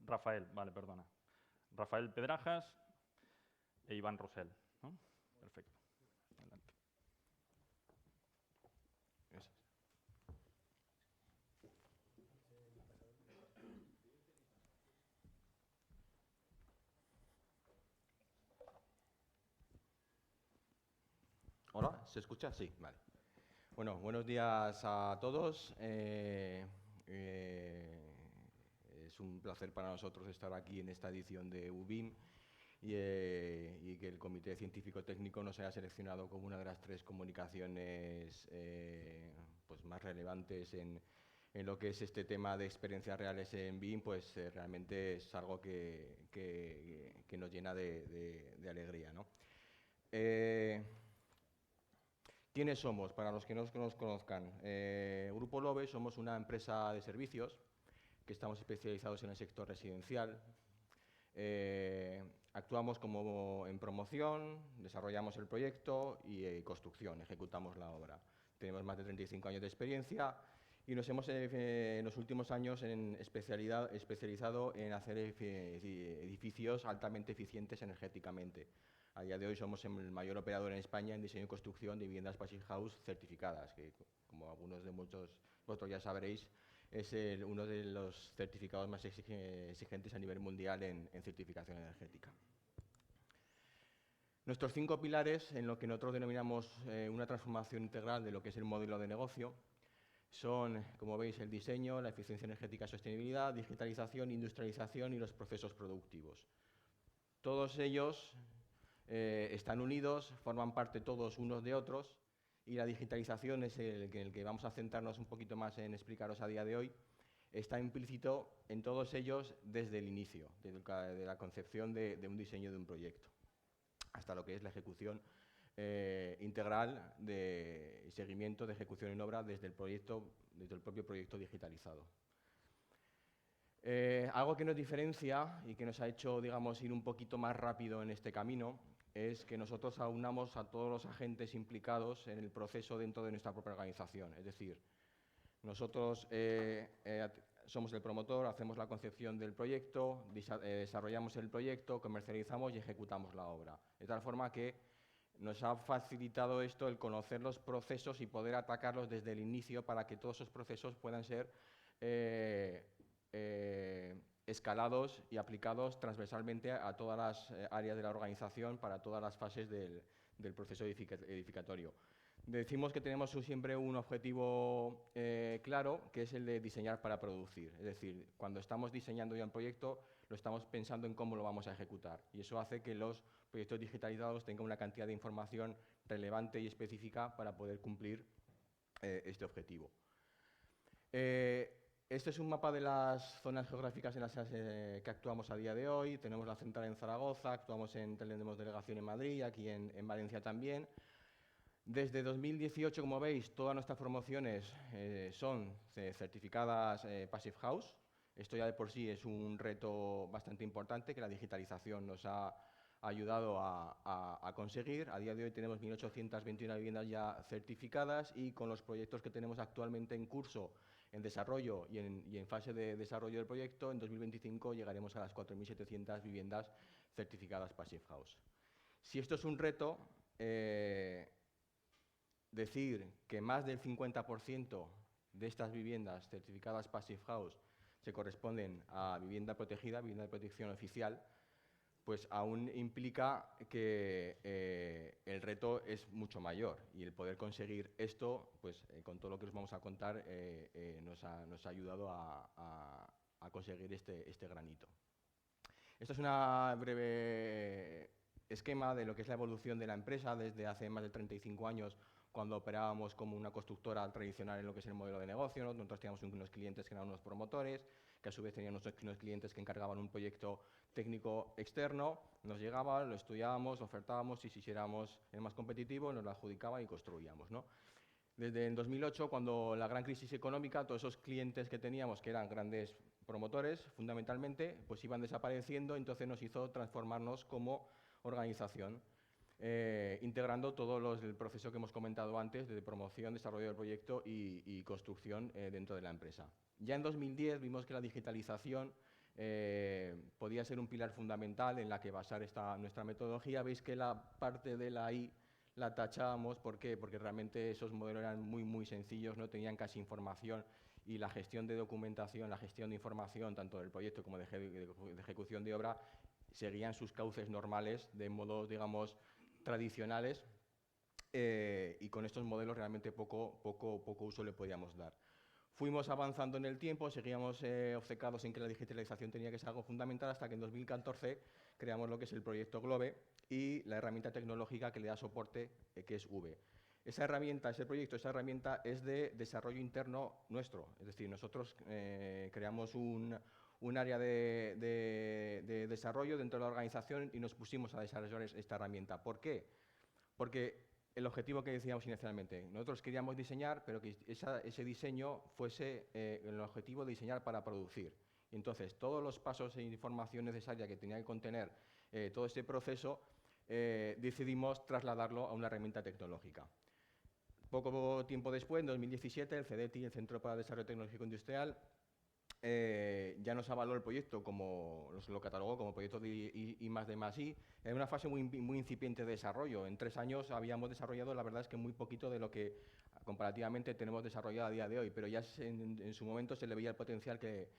Rafael, vale, perdona. Rafael Pedrajas e Iván Rosell, ¿no? Perfecto. Adelante. Gracias. ¿Hola? ¿Se escucha? Sí, vale. Bueno, buenos días a todos. Es un placer para nosotros estar aquí en esta edición de UBIM y que el Comité Científico-Técnico nos haya seleccionado como una de las 3 comunicaciones pues más relevantes en lo que es este tema de experiencias reales en BIM, pues realmente es algo que nos llena de alegría, ¿no? ¿Quiénes somos? Para los que no nos conozcan, Grupo LOBE somos una empresa de servicios que estamos especializados en el sector residencial. Actuamos como en promoción, desarrollamos el proyecto y construcción, ejecutamos la obra. Tenemos más de 35 años de experiencia y nos hemos en los últimos años especializado en hacer edificios altamente eficientes energéticamente. A día de hoy somos el mayor operador en España en diseño y construcción de viviendas Passive House certificadas, que como algunos de vosotros ya sabréis, es uno de los certificados más exigentes a nivel mundial en certificación energética. Nuestros 5 pilares, en lo que nosotros denominamos una transformación integral de lo que es el modelo de negocio, son, como veis, el diseño, la eficiencia energética y sostenibilidad, digitalización, industrialización y los procesos productivos. Todos ellos están unidos, forman parte todos unos de otros, y la digitalización es el que vamos a centrarnos un poquito más en explicaros a día de hoy. Está implícito en todos ellos desde el inicio, de la concepción de un diseño de un proyecto, hasta lo que es la ejecución integral de seguimiento de ejecución en obra desde el propio proyecto digitalizado. Algo que nos diferencia y que nos ha hecho, digamos, ir un poquito más rápido en este camino es que nosotros aunamos a todos los agentes implicados en el proceso dentro de nuestra propia organización. Es decir, nosotros somos el promotor, hacemos la concepción del proyecto, desarrollamos el proyecto, comercializamos y ejecutamos la obra. De tal forma que nos ha facilitado esto el conocer los procesos y poder atacarlos desde el inicio para que todos esos procesos puedan ser escalados y aplicados transversalmente a todas las áreas de la organización para todas las fases del proceso edificatorio. Decimos que tenemos siempre un objetivo claro, que es el de diseñar para producir. Es decir, cuando estamos diseñando ya un proyecto, lo estamos pensando en cómo lo vamos a ejecutar. Y eso hace que los proyectos digitalizados tengan una cantidad de información relevante y específica para poder cumplir este objetivo. Este es un mapa de las zonas geográficas en las que actuamos a día de hoy. Tenemos la central en Zaragoza, tenemos delegación en Madrid, aquí en Valencia también. Desde 2018, como veis, todas nuestras promociones son certificadas Passive House. Esto ya de por sí es un reto bastante importante que la digitalización nos ha ayudado a conseguir. A día de hoy tenemos 1.821 viviendas ya certificadas y con los proyectos que tenemos actualmente en curso, en desarrollo y en fase de desarrollo del proyecto, en 2025 llegaremos a las 4.700 viviendas certificadas Passive House. Si esto es un reto, decir que más del 50% de estas viviendas certificadas Passive House se corresponden a vivienda protegida, vivienda de protección oficial, pues aún implica que el reto es mucho mayor y el poder conseguir esto, pues con todo lo que os vamos a contar, nos ha ayudado a conseguir este granito. Esto es una breve esquema de lo que es la evolución de la empresa desde hace más de 35 años, cuando operábamos como una constructora tradicional en lo que es el modelo de negocio, ¿no? Nosotros teníamos unos clientes que eran unos promotores, que a su vez tenían unos clientes que encargaban un proyecto técnico externo, nos llegaba, lo estudiábamos, lo ofertábamos y si éramos el más competitivo nos lo adjudicaban y construíamos, ¿no? Desde el 2008, cuando la gran crisis económica, todos esos clientes que teníamos, que eran grandes promotores, fundamentalmente, pues iban desapareciendo, entonces nos hizo transformarnos como organización, integrando todo el proceso que hemos comentado antes de promoción, desarrollo del proyecto y construcción dentro de la empresa. Ya en 2010 vimos que la digitalización podía ser un pilar fundamental en la que basar nuestra metodología. Veis que la parte de la I la tachábamos. ¿Por qué? Porque realmente esos modelos eran muy, muy sencillos, no tenían casi información, y la gestión de documentación, la gestión de información, tanto del proyecto como de ejecución de obra, seguían sus cauces normales de modos, digamos, tradicionales, y con estos modelos realmente poco uso le podíamos dar. Fuimos avanzando en el tiempo, seguíamos obcecados en que la digitalización tenía que ser algo fundamental, hasta que en 2014 creamos lo que es el proyecto GLOBE y la herramienta tecnológica que le da soporte, que es V. Esa herramienta es de desarrollo interno nuestro. Es decir, nosotros creamos un área de desarrollo dentro de la organización y nos pusimos a desarrollar esta herramienta. ¿Por qué? Porque el objetivo que decíamos inicialmente, nosotros queríamos diseñar, pero que ese diseño fuese el objetivo de diseñar para producir. Y entonces, todos los pasos e información necesaria que tenía que contener todo este proceso, decidimos trasladarlo a una herramienta tecnológica. Poco tiempo después, en 2017, el CDTI, el Centro para el Desarrollo Tecnológico Industrial, ya nos avaló el proyecto, lo catalogó como proyecto de I+D+I, en una fase muy incipiente de desarrollo. En 3 años habíamos desarrollado, la verdad es que muy poquito de lo que comparativamente tenemos desarrollado a día de hoy, pero ya en su momento se le veía el potencial que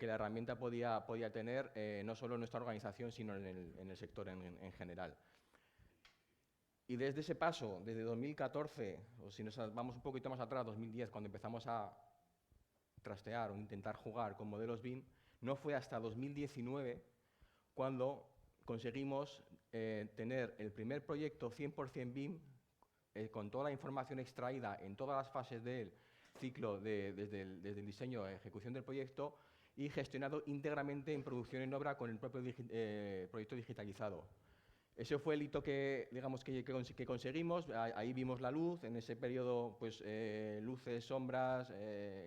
la herramienta podía tener, no solo en nuestra organización, sino en el sector en general. Y desde ese paso, desde 2014, o si nos vamos un poquito más atrás, 2010, cuando empezamos a trastear o intentar jugar con modelos BIM, no fue hasta 2019 cuando conseguimos tener el primer proyecto 100% BIM, con toda la información extraída en todas las fases del ciclo, desde el diseño a ejecución del proyecto, y gestionado íntegramente en producción en obra con el propio proyecto digitalizado. Ese fue el hito que conseguimos. Ahí vimos la luz. En ese periodo, pues, luces, sombras,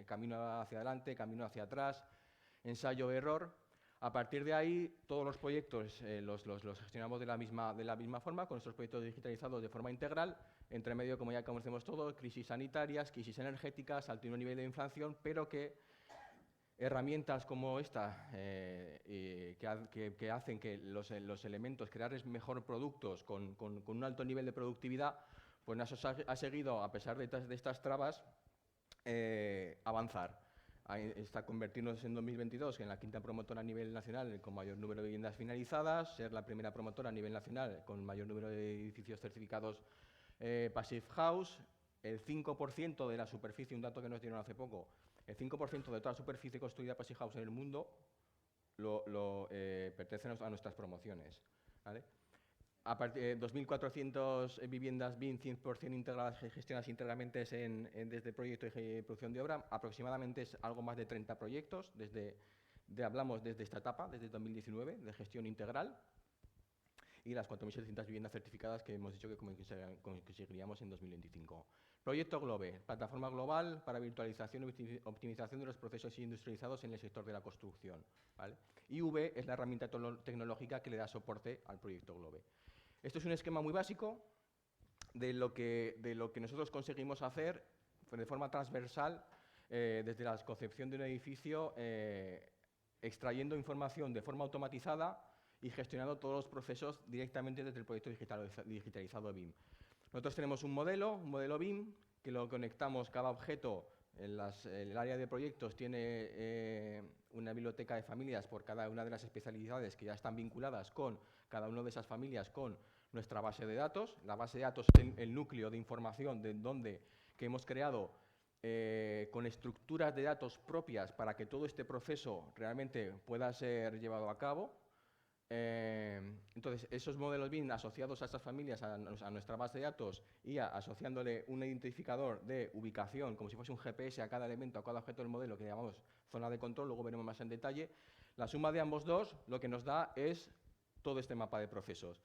camino hacia adelante, camino hacia atrás, ensayo, error. A partir de ahí, todos los proyectos los gestionamos de la misma forma, con nuestros proyectos digitalizados de forma integral. Entre medio, como ya conocemos todos, crisis sanitarias, crisis energéticas, alto nivel de inflación, pero que herramientas como esta, que hacen que los elementos, crear mejor productos con un alto nivel de productividad, pues nos ha seguido, a pesar de estas trabas, avanzar. Está convertirnos en 2022 en la 5ª promotora a nivel nacional con mayor número de viviendas finalizadas, ser la primera promotora a nivel nacional con mayor número de edificios certificados Passive House, el 5% de la superficie, un dato que nos dieron hace poco, el 5% de toda la superficie construida Passive House en el mundo pertenece a nuestras promociones, ¿vale? A partir de 2.400 viviendas BIM 100% integradas, gestionadas íntegramente desde el proyecto de producción de obra. Aproximadamente es algo más de 30 proyectos, hablamos desde esta etapa, desde 2019, de gestión integral, y las 4.700 viviendas certificadas que hemos dicho que conseguiríamos en 2025. Proyecto GLOBE, plataforma global para virtualización y optimización de los procesos industrializados en el sector de la construcción, ¿vale? Y V es la herramienta tecnológica que le da soporte al proyecto GLOBE. Esto es un esquema muy básico de lo que nosotros conseguimos hacer de forma transversal, desde la concepción de un edificio, extrayendo información de forma automatizada y gestionando todos los procesos directamente desde el proyecto digitalizado BIM. Nosotros tenemos un modelo BIM, que lo conectamos. Cada objeto en el área de proyectos tiene una biblioteca de familias por cada una de las especialidades que ya están vinculadas con cada una de esas familias con nuestra base de datos. La base de datos es el núcleo de información que hemos creado con estructuras de datos propias para que todo este proceso realmente pueda ser llevado a cabo. Entonces, esos modelos BIM asociados a estas familias, a nuestra base de datos, y asociándole un identificador de ubicación, como si fuese un GPS a cada elemento, a cada objeto del modelo, que llamamos zona de control, luego veremos más en detalle. La suma de ambos dos lo que nos da es todo este mapa de procesos.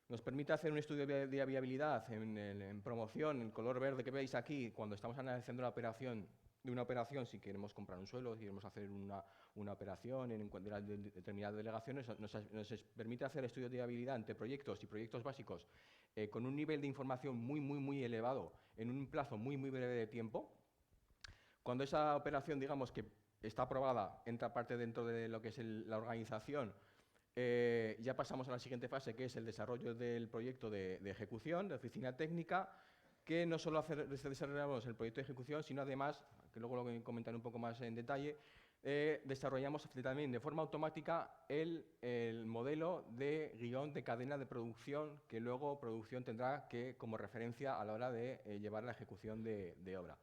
Nos permite hacer un estudio de viabilidad en promoción, el color verde que veis aquí, cuando estamos analizando una operación, si queremos comprar un suelo, si queremos hacer una operación en determinadas delegaciones, nos permite hacer estudios de viabilidad entre proyectos y proyectos básicos con un nivel de información muy elevado en un plazo muy breve de tiempo. Cuando esa operación, digamos, que está aprobada, entra parte dentro de lo que es la organización. Ya pasamos a la siguiente fase, que es el desarrollo del proyecto de ejecución, de oficina técnica, que no solo desarrollamos el proyecto de ejecución, sino además, que luego lo comentaré un poco más en detalle, desarrollamos también de forma automática el modelo de guión de cadena de producción, que luego producción tendrá como referencia a la hora de llevar la ejecución de obra.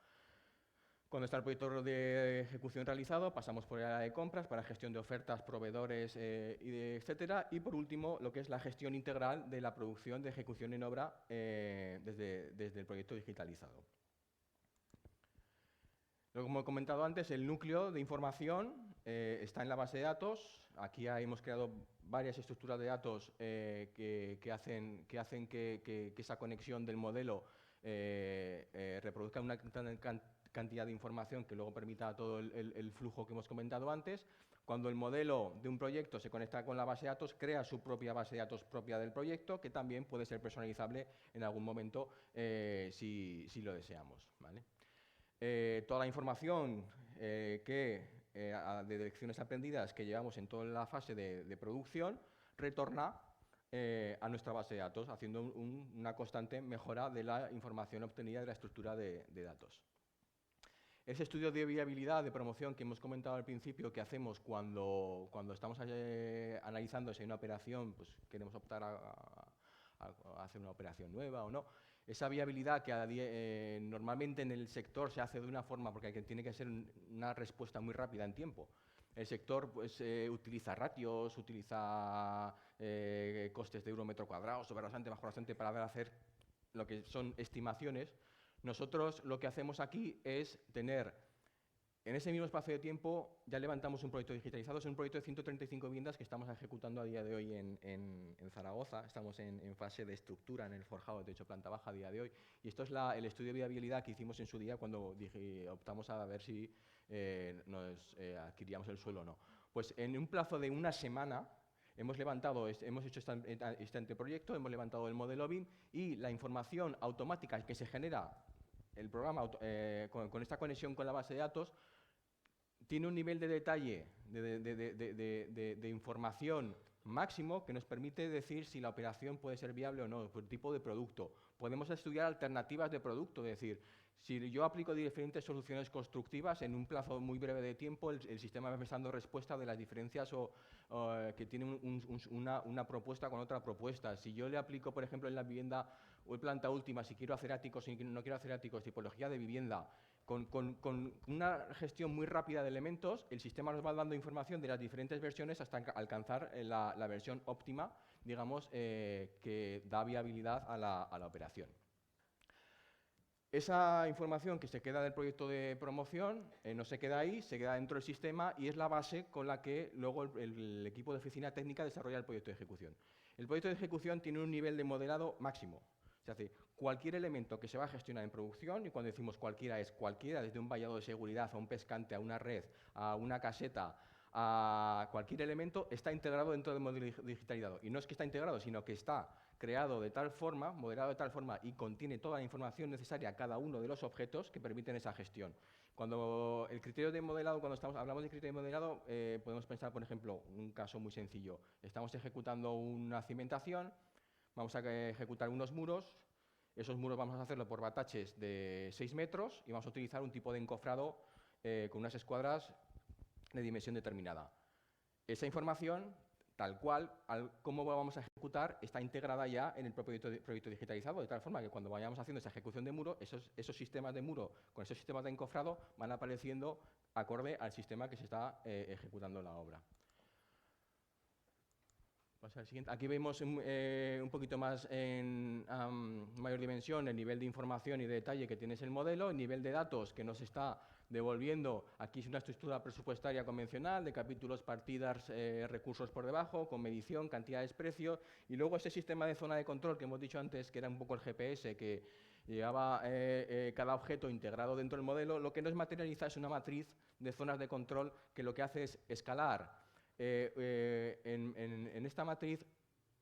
Cuando está el proyecto de ejecución realizado, pasamos por el área de compras para gestión de ofertas, proveedores, etcétera. Y por último, lo que es la gestión integral de la producción de ejecución en obra desde el proyecto digitalizado. Como he comentado antes, el núcleo de información está en la base de datos. Aquí hemos creado varias estructuras de datos que hacen que esa conexión del modelo reproduzca una cantidad de información que luego permita todo el flujo que hemos comentado antes. Cuando el modelo de un proyecto se conecta con la base de datos, crea su propia base de datos propia del proyecto, que también puede ser personalizable en algún momento si lo deseamos, ¿vale? Toda la información de lecciones aprendidas que llevamos en toda la fase de producción retorna a nuestra base de datos, haciendo una constante mejora de la información obtenida de la estructura de datos. Ese estudio de viabilidad de promoción que hemos comentado al principio, que hacemos cuando estamos analizando si hay una operación, pues queremos optar a hacer una operación nueva o no. Esa viabilidad que normalmente en el sector se hace de una forma, porque tiene que ser una respuesta muy rápida en tiempo. El sector pues, utiliza ratios, utiliza costes de euro metro cuadrado, sobrasante, bajorasante, para hacer lo que son estimaciones. Nosotros lo que hacemos aquí es tener, en ese mismo espacio de tiempo, ya levantamos un proyecto digitalizado, es un proyecto de 135 viviendas que estamos ejecutando a día de hoy en Zaragoza. Estamos en fase de estructura, en el forjado de techo planta baja a día de hoy. Y esto es el estudio de viabilidad que hicimos en su día cuando optamos a ver si adquiríamos el suelo o no. Pues en un plazo de una semana hemos hecho este anteproyecto, hemos levantado el modelo BIM y la información automática que se genera el programa con esta conexión con la base de datos tiene un nivel de detalle de información máximo que nos permite decir si la operación puede ser viable o no, por tipo de producto. Podemos estudiar alternativas de producto, es decir, si yo aplico diferentes soluciones constructivas en un plazo muy breve de tiempo, el sistema me está dando respuesta de las diferencias que tiene una propuesta con otra propuesta. Si yo le aplico, por ejemplo, en la vivienda o en planta última, si quiero hacer áticos, si no quiero hacer áticos, tipología de vivienda, con una gestión muy rápida de elementos, el sistema nos va dando información de las diferentes versiones hasta alcanzar la versión óptima, digamos, que da viabilidad a la operación. Esa información que se queda del proyecto de promoción no se queda ahí, se queda dentro del sistema y es la base con la que luego el equipo de oficina técnica desarrolla el proyecto de ejecución. El proyecto de ejecución tiene un nivel de modelado máximo. Es decir, cualquier elemento que se va a gestionar en producción, y cuando decimos cualquiera es cualquiera, desde un vallado de seguridad a un pescante, a una red, a una caseta, a cualquier elemento, está integrado dentro del modelo digitalizado. Y no es que está integrado, sino que está creado de tal forma, modelado de tal forma y contiene toda la información necesaria a cada uno de los objetos que permiten esa gestión. Cuando el criterio de modelado, hablamos de criterio de modelado, podemos pensar, por ejemplo, un caso muy sencillo. Estamos ejecutando una cimentación, vamos a ejecutar unos muros, esos muros vamos a hacerlo por bataches de 6 metros y vamos a utilizar un tipo de encofrado con unas escuadras de dimensión determinada. Esa información, tal cual, cómo vamos a ejecutar, está integrada ya en el propio proyecto digitalizado, de tal forma que cuando vayamos haciendo esa ejecución de muro, esos sistemas de muro con esos sistemas de encofrado van apareciendo acorde al sistema que se está ejecutando la obra. Pasa al siguiente. Aquí vemos un poquito más en mayor dimensión el nivel de información y de detalle que tiene el modelo, el nivel de datos que nos está devolviendo. Aquí es una estructura presupuestaria convencional de capítulos, partidas, recursos por debajo, con medición, cantidades, precio, y luego ese sistema de zona de control que hemos dicho antes, que era un poco el GPS, que llevaba cada objeto integrado dentro del modelo. Lo que nos materializa es una matriz de zonas de control que lo que hace es escalar en esta matriz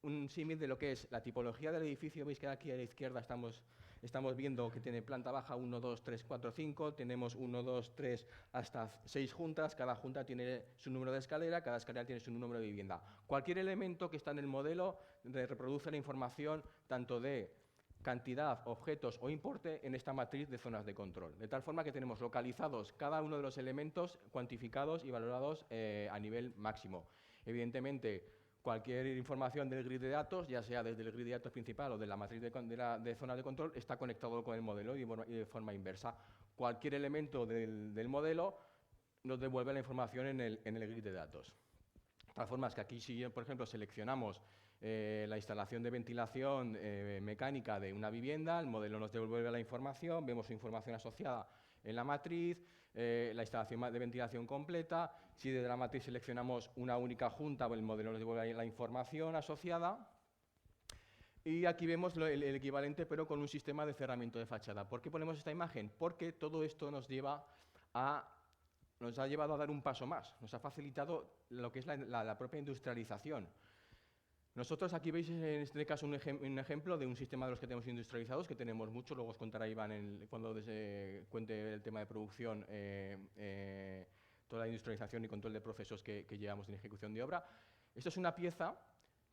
un símil de lo que es la tipología del edificio. Veis que aquí a la izquierda estamos estamos viendo que tiene planta baja 1, 2, 3, 4, 5, tenemos 1, 2, 3, hasta 6 juntas, cada junta tiene su número de escalera, cada escalera tiene su número de vivienda. Cualquier elemento que está en el modelo reproduce la información tanto de cantidad, objetos o importe en esta matriz de zonas de control. De tal forma que tenemos localizados cada uno de los elementos, cuantificados y valorados a nivel máximo. Evidentemente, cualquier información del grid de datos, ya sea desde el grid de datos principal o de la matriz de zonas de control, está conectado con el modelo y de forma inversa. Cualquier elemento del modelo nos devuelve la información en el grid de datos. De tal forma que aquí, si por ejemplo seleccionamos la instalación de ventilación mecánica de una vivienda, el modelo nos devuelve la información, vemos su información asociada en la matriz, la instalación de ventilación completa. Si desde la matriz seleccionamos una única junta, el modelo nos devuelve la información asociada. Y aquí vemos el equivalente, pero con un sistema de cerramiento de fachada. ¿Por qué ponemos esta imagen? Porque todo esto nos ha llevado a dar un paso más, nos ha facilitado lo que es la propia industrialización. Nosotros aquí veis en este caso un ejemplo de un sistema de los que tenemos industrializados, que tenemos mucho, luego os contará Iván cuando cuente el tema de producción, toda la industrialización y control de procesos que llevamos en ejecución de obra. Esto es una pieza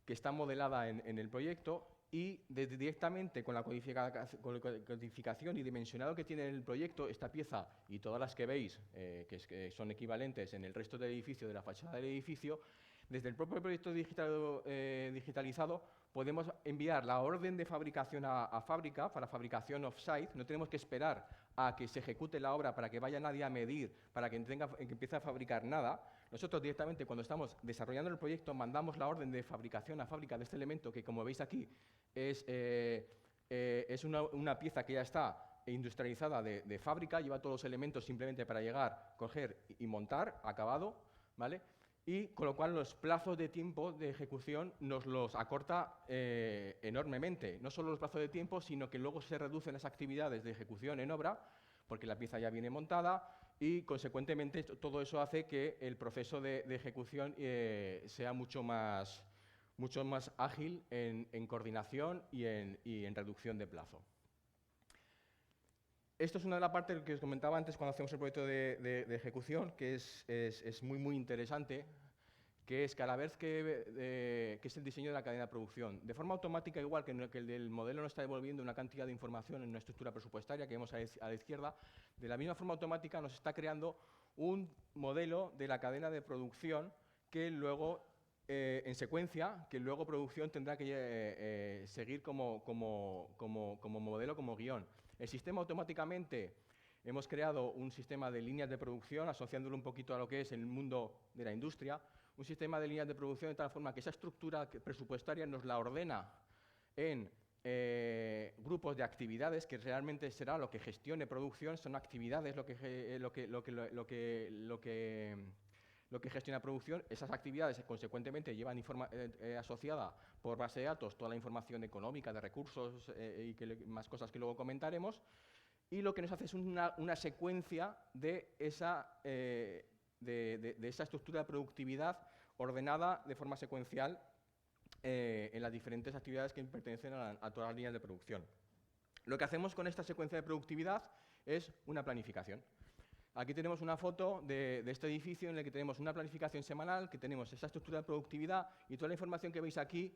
que está modelada en el proyecto y directamente con la codificación y dimensionado que tiene el proyecto, esta pieza y todas las que veis, que son equivalentes en el resto del edificio, de la fachada del edificio, desde el propio proyecto digitalizado podemos enviar la orden de fabricación a fábrica, para fabricación off-site. No tenemos que esperar a que se ejecute la obra para que vaya nadie a medir, para que empiece a fabricar nada. Nosotros directamente, cuando estamos desarrollando el proyecto, mandamos la orden de fabricación a fábrica de este elemento, que como veis aquí es una pieza que ya está industrializada de fábrica, lleva todos los elementos simplemente para llegar, coger y montar, acabado, ¿vale? Y con lo cual los plazos de tiempo de ejecución nos los acorta enormemente. No solo los plazos de tiempo, sino que luego se reducen las actividades de ejecución en obra, porque la pieza ya viene montada y, consecuentemente, todo eso hace que el proceso de ejecución sea mucho más ágil en coordinación y en reducción de plazo. Esto es una de las partes que os comentaba antes cuando hacemos el proyecto de ejecución, que es muy interesante, que es que a la vez que es el diseño de la cadena de producción. De forma automática, igual que el del modelo nos está devolviendo una cantidad de información en una estructura presupuestaria que vemos a la izquierda, de la misma forma automática nos está creando un modelo de la cadena de producción que luego, en secuencia, que luego producción tendrá que seguir como modelo, como guión. El sistema automáticamente, hemos creado un sistema de líneas de producción, asociándolo un poquito a lo que es el mundo de la industria, un sistema de líneas de producción de tal forma que esa estructura presupuestaria nos la ordena en grupos de actividades, que realmente será lo que gestione producción, son actividades lo que gestiona producción. Esas actividades, consecuentemente, llevan asociada por base de datos toda la información económica, de recursos y más cosas que luego comentaremos. Y lo que nos hace es una secuencia de esa estructura de productividad ordenada de forma secuencial en las diferentes actividades que pertenecen a todas las líneas de producción. Lo que hacemos con esta secuencia de productividad es una planificación. Aquí tenemos una foto de este edificio en el que tenemos una planificación semanal, que tenemos esa estructura de productividad y toda la información que veis aquí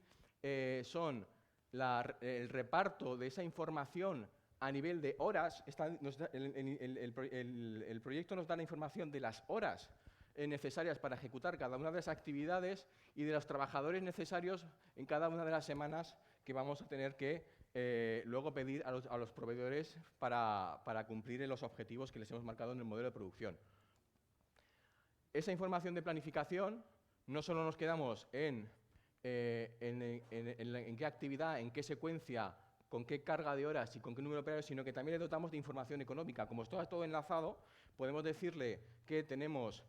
son el reparto de esa información a nivel de horas. El proyecto nos da la información de las horas necesarias para ejecutar cada una de las actividades y de los trabajadores necesarios en cada una de las semanas que vamos a tener que luego pedir a los proveedores para cumplir los objetivos que les hemos marcado en el modelo de producción. Esa información de planificación no solo nos quedamos en qué actividad, en qué secuencia, con qué carga de horas y con qué número de operarios, sino que también le dotamos de información económica. Como está todo enlazado, podemos decirle que tenemos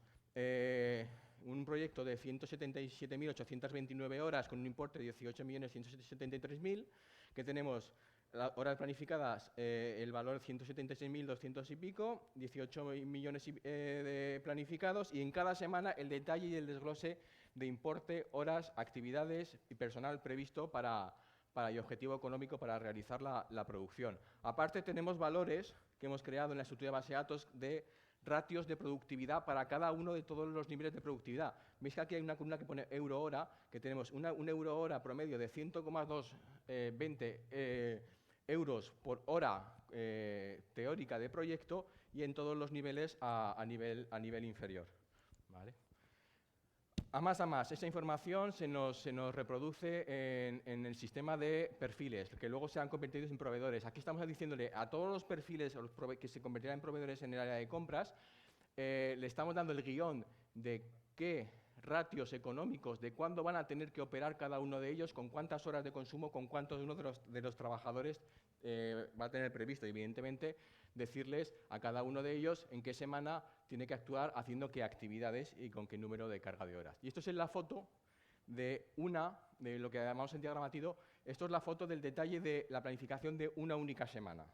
un proyecto de 177.829 horas con un importe de 18.173.000, que tenemos las horas planificadas, el valor 176.200 y pico, 18 millones de planificados, y en cada semana el detalle y el desglose de importe, horas, actividades y personal previsto para y objetivo económico para realizar la producción. Aparte, tenemos valores que hemos creado en la estructura de base de datos de ratios de productividad para cada uno de todos los niveles de productividad. Veis que aquí hay una columna que pone euro-hora, que tenemos un euro-hora promedio de 100,220 euros por hora teórica de proyecto y en todos los niveles a nivel inferior. ¿Vale? A más, esa información se nos reproduce en el sistema de perfiles, que luego se han convertido en proveedores. Aquí estamos diciéndole a todos los perfiles que se convertirán en proveedores en el área de compras, le estamos dando el guión de qué ratios económicos, de cuándo van a tener que operar cada uno de ellos, con cuántas horas de consumo, con cuántos uno de los trabajadores va a tener previsto. Y, evidentemente, decirles a cada uno de ellos en qué semana tiene que actuar, haciendo qué actividades y con qué número de carga de horas. Y esto es la foto de lo que llamamos en diagrama Tido. Esto es la foto del detalle de la planificación de una única semana.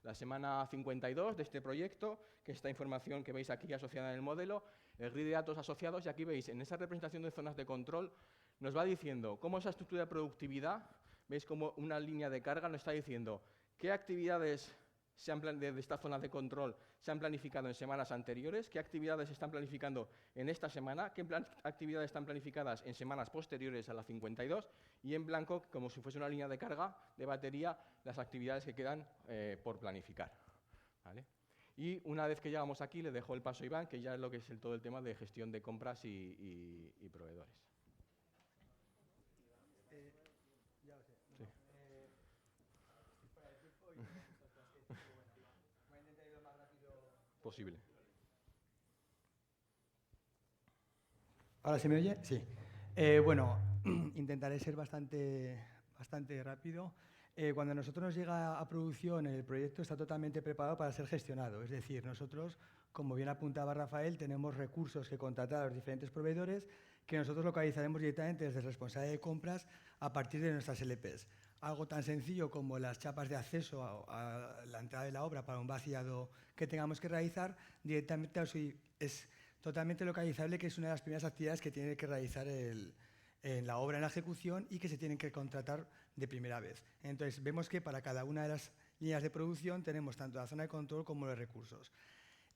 La semana 52 de este proyecto, que es esta información que veis aquí asociada en el modelo, el grid de datos asociados, y aquí veis, en esa representación de zonas de control, nos va diciendo cómo esa estructura de productividad, veis como una línea de carga nos está diciendo qué actividades de estas zonas de control se han planificado en semanas anteriores, qué actividades se están planificando en esta semana, qué actividades están planificadas en semanas posteriores a la 52, y en blanco, como si fuese una línea de carga de batería, las actividades que quedan por planificar. ¿Vale? Y una vez que llegamos aquí, le dejo el paso a Iván, que ya es lo que es todo el tema de gestión de compras y proveedores. Posible. ¿Ahora se me oye? Sí. Bueno, intentaré ser bastante rápido. Cuando nosotros nos llega a producción, el proyecto está totalmente preparado para ser gestionado. Es decir, nosotros, como bien apuntaba Rafael, tenemos recursos que contratar a los diferentes proveedores que nosotros localizaremos directamente desde el responsable de compras a partir de nuestras LPs. Algo tan sencillo como las chapas de acceso a la entrada de la obra para un vaciado que tengamos que realizar, directamente es totalmente localizable, que es una de las primeras actividades que tiene que realizar en la obra en la ejecución y que se tienen que contratar de primera vez. Entonces, vemos que para cada una de las líneas de producción tenemos tanto la zona de control como los recursos.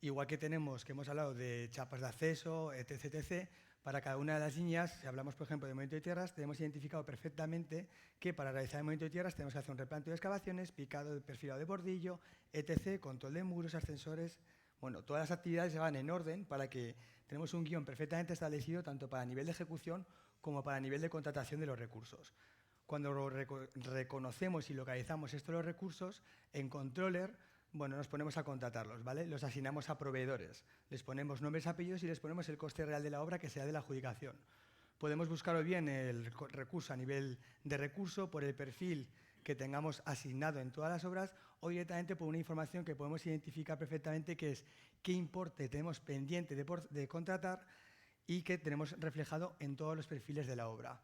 Igual que hemos hablado de chapas de acceso, etc., para cada una de las líneas, si hablamos, por ejemplo, de movimiento de tierras, tenemos identificado perfectamente que para realizar el movimiento de tierras tenemos que hacer un replanteo de excavaciones, picado de perfilado de bordillo, etc., control de muros, ascensores. Bueno, todas las actividades se van en orden para que tenemos un guión perfectamente establecido tanto para nivel de ejecución como para nivel de contratación de los recursos. Cuando reconocemos y localizamos estos los recursos, en Controller, bueno, nos ponemos a contratarlos, ¿vale? Los asignamos a proveedores, les ponemos nombres, apellidos y les ponemos el coste real de la obra que sea de la adjudicación. Podemos buscar o bien el recurso a nivel de recurso por el perfil que tengamos asignado en todas las obras o directamente por una información que podemos identificar perfectamente, que es qué importe tenemos pendiente de contratar y que tenemos reflejado en todos los perfiles de la obra.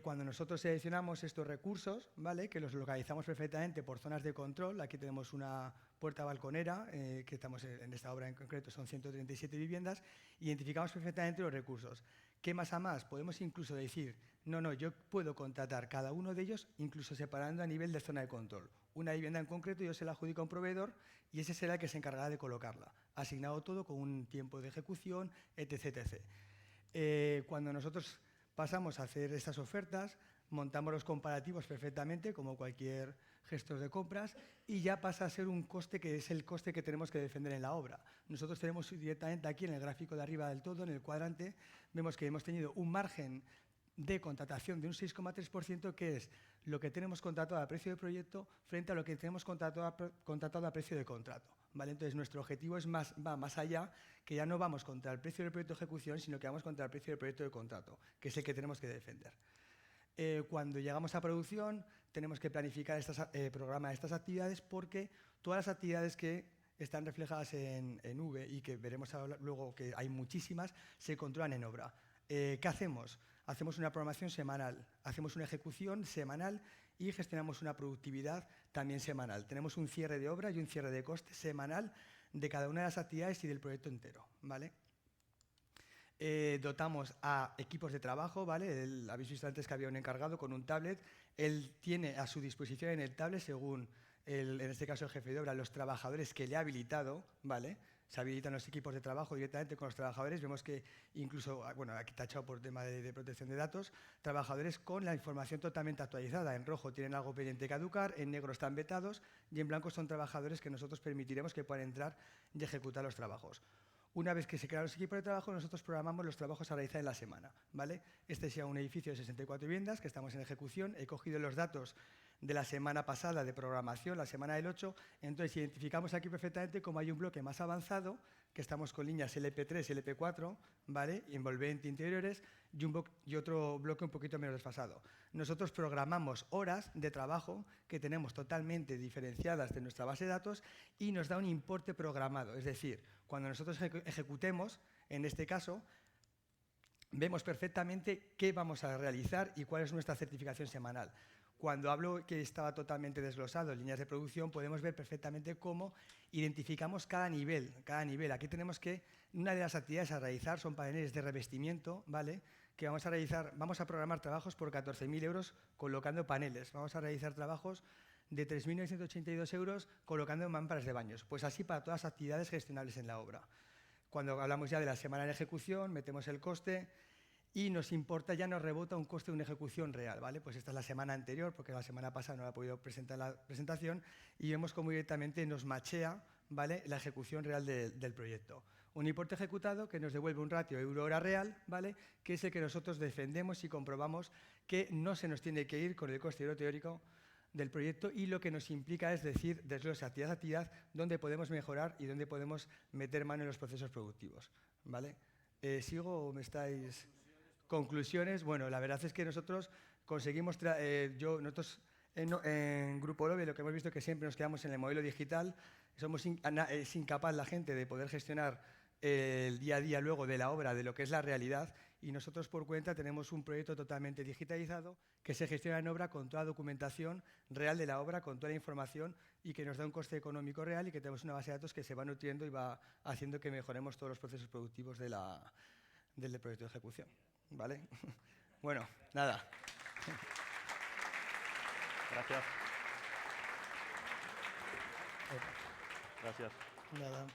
Cuando nosotros seleccionamos estos recursos, ¿vale?, que los localizamos perfectamente por zonas de control, aquí tenemos una puerta balconera, que estamos en esta obra en concreto, son 137 viviendas, identificamos perfectamente los recursos. ¿Qué más a más? Podemos incluso decir, no, yo puedo contratar cada uno de ellos, incluso separando a nivel de zona de control. Una vivienda en concreto yo se la adjudico a un proveedor y ese será el que se encargará de colocarla, asignado todo con un tiempo de ejecución, etc. Cuando nosotros pasamos a hacer estas ofertas, montamos los comparativos perfectamente, como cualquier gestor de compras, y ya pasa a ser un coste que es el coste que tenemos que defender en la obra. Nosotros tenemos directamente aquí en el gráfico de arriba del todo, en el cuadrante, vemos que hemos tenido un margen de contratación de un 6,3%, que es lo que tenemos contratado a precio de proyecto frente a lo que tenemos contratado a precio de contrato, ¿vale? Entonces, nuestro objetivo va más allá, que ya no vamos contra el precio del proyecto de ejecución, sino que vamos contra el precio del proyecto de contrato, que es el que tenemos que defender. Cuando llegamos a producción, tenemos que planificar programar estas actividades, porque todas las actividades que están reflejadas en V y que veremos luego que hay muchísimas, se controlan en obra. ¿Qué hacemos? Hacemos una programación semanal, hacemos una ejecución semanal y gestionamos una productividad también semanal. Tenemos un cierre de obra y un cierre de coste semanal de cada una de las actividades y del proyecto entero, ¿vale? dotamos a equipos de trabajo, ¿vale? Habéis visto antes que había un encargado con un tablet. Él tiene a su disposición en el tablet, según, en este caso el jefe de obra, los trabajadores que le ha habilitado, ¿vale? Se habilitan los equipos de trabajo directamente con los trabajadores. Vemos que incluso, bueno, aquí tachado por tema de protección de datos, trabajadores con la información totalmente actualizada. En rojo tienen algo pendiente de caducar, en negro están vetados y en blanco son trabajadores que nosotros permitiremos que puedan entrar y ejecutar los trabajos. Una vez que se crean los equipos de trabajo, nosotros programamos los trabajos a realizar en la semana, ¿vale? Este sea un edificio de 64 viviendas que estamos en ejecución. He cogido los datos de la semana pasada de programación, la semana del 8, entonces identificamos aquí perfectamente cómo hay un bloque más avanzado, que estamos con líneas LP3 y LP4, ¿vale? Envolvente interiores, y otro bloque un poquito menos desfasado. Nosotros programamos horas de trabajo que tenemos totalmente diferenciadas de nuestra base de datos y nos da un importe programado, es decir, cuando nosotros ejecutemos, en este caso, vemos perfectamente qué vamos a realizar y cuál es nuestra certificación semanal. Cuando hablo que estaba totalmente desglosado en líneas de producción, podemos ver perfectamente cómo identificamos cada nivel. Aquí tenemos que, una de las actividades a realizar son paneles de revestimiento, ¿vale? Que vamos a realizar, vamos a programar trabajos por 14.000 euros colocando paneles. Vamos a realizar trabajos de 3.982 euros colocando mamparas de baños. Pues así para todas las actividades gestionables en la obra. Cuando hablamos ya de la semana de ejecución, metemos el coste y nos importa, ya nos rebota un coste de una ejecución real, ¿vale? Pues esta es la semana anterior, porque la semana pasada no la he podido presentar la presentación, y vemos cómo directamente nos machea, ¿vale?, la ejecución real del proyecto. Un importe ejecutado que nos devuelve un ratio euro-hora real, ¿vale?, que es el que nosotros defendemos y comprobamos que no se nos tiene que ir con el coste euro teórico del proyecto, y lo que nos implica es decir, desde actividad a actividad, dónde podemos mejorar y dónde podemos meter mano en los procesos productivos, ¿vale? ¿Sigo o me estáis...? Conclusiones. Bueno, la verdad es que nosotros conseguimos, nosotros en Grupo Lobe lo que hemos visto es que siempre nos quedamos en el modelo digital, es incapaz la gente de poder gestionar el día a día luego de la obra, de lo que es la realidad, y nosotros por cuenta tenemos un proyecto totalmente digitalizado que se gestiona en obra con toda la documentación real de la obra, con toda la información, y que nos da un coste económico real, y que tenemos una base de datos que se va nutriendo y va haciendo que mejoremos todos los procesos productivos del proyecto de ejecución. ¿Vale? Bueno, nada. Gracias. Gracias. Nada.